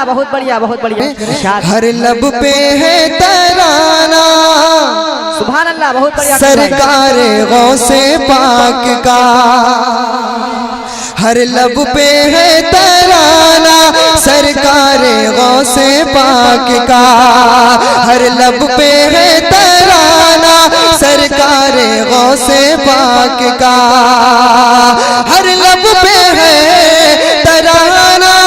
بہت بڑھیا بہت بڑھیا. ہر لب پہ ہے ترانہ سبحان اللہ بہت بڑھیا. سرکار غوث پاک کا. ہر لب پہ ہے ترانہ سرکار غوث پاک کا. ہر لب پہ ہے ترانہ سرکار غوث پاک کا. ہر لب پہ ہے ترانہ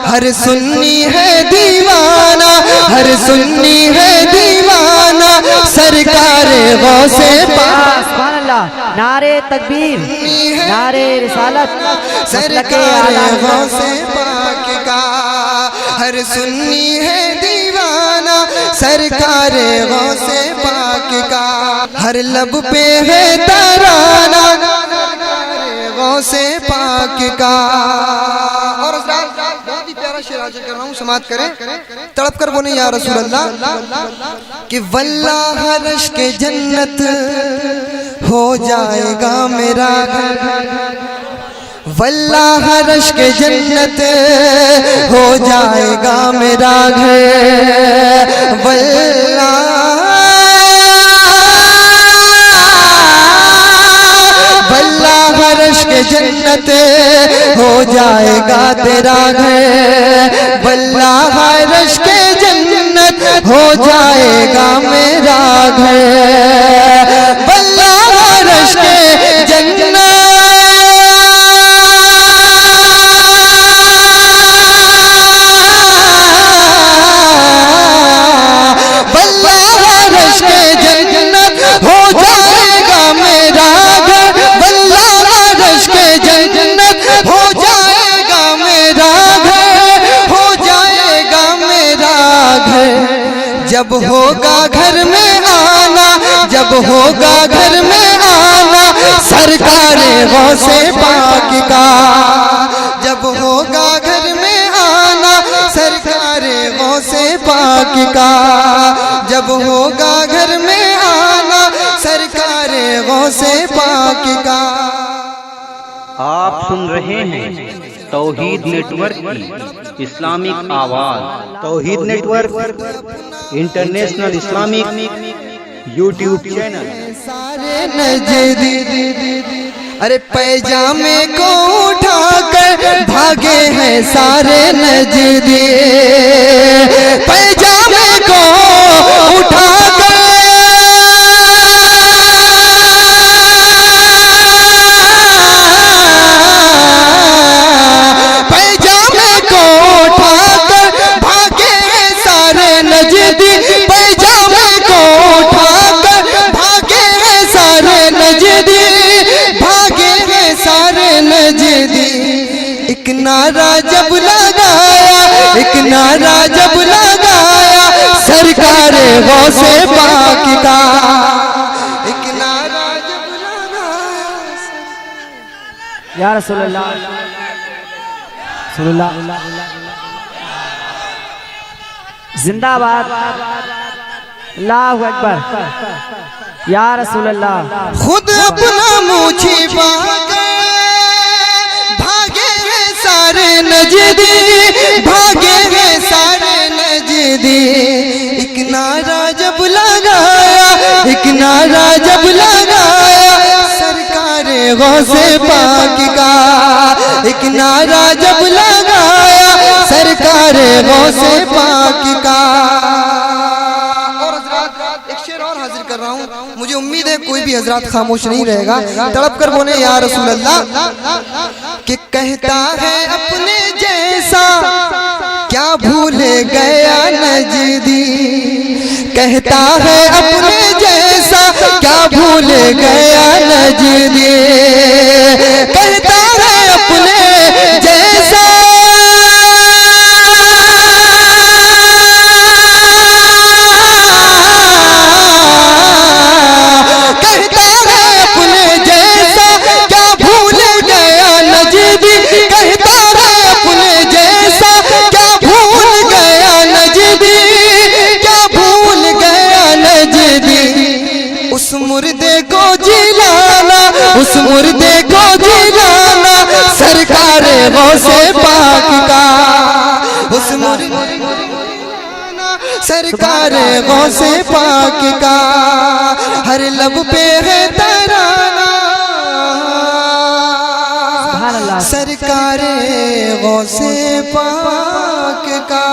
ہر سنی ہے دیوانہ ہر سنی ہے دیوانہ سرکار غوث پاک. سبحان اللہ. نعرے تکبیر نعرے رسالت سرکار غوث پاک کا. ہر سنی ہے دیوانہ سرکار غوث پاک کا. ہر لب پہ ہے ترانہ غوث پاک کا. اور بہت ہی پیارا شعر حاضر کر رہا ہوں سماعت کریں. تڑپ کر بولیں یا رسول اللہ کہ واللہ عرش کے جنت ہو جائے گا میرا گھر. واللہ عرش کے جنت ہو جائے گا میرا گھر. واللہ عرش کے جنت ہو جائے گا تیرا گھر. واللہ عرش کے جنت ہو جائے گا میرا گھر. واللہ عرش کے جنت جب ہوگا گھر میں آنا جب ہوگا گھر میں آنا سرکار غوث پاک کا. جب ہوگا گھر میں آنا سرکار غوث پاک کا. جب ہوگا گھر میں آنا سرکار غوث پاک کا. آپ سن رہے ہیں توحید نیٹ ورک کی اسلامک آواز. Tawheed network international Islamic YouTube channel. سارے نجدی ارے پیجامے کو اٹھا کر بھاگے ہیں سارے نجدی. پیجامے کو اٹھا کر ایک نعرہ جب لگایا ایک نعرہ جب لگایا سرکار غوث پاک کا. ایک نعرہ جب لگایا یا رسول اللہ رسول اللہ زندہ باد. اللہ اکبر یا رسول اللہ. خود اپنا منہ چھپا سارے نجدی بھاگے ہیں سارے نجدی. ایک نعرہ جب لگایا ایک نعرہ جب لگایا سرکار غوث پاک کا. ایک نعرہ جب لگایا سرکار غوث پاک کا. اور حضرات ایک شعر اور حاضر کر رہا ہوں. مجھے امید ہے کوئی بھی حضرات خاموش نہیں رہے گا. تڑپ کر بولیں یا رسول اللہ کہ کہتا ہے اپنے جیسا کیا بھولے گیا نجدی. کہتا ہے اپنے جیسا کیا بھولے گیا نجدی. کہتا ہے اپنے جیسا کہتا غوث پاک کا، اس سرکار غوث پاک کا، ہر لب پہ ہے ترانہ سرکار غوث پاک کا۔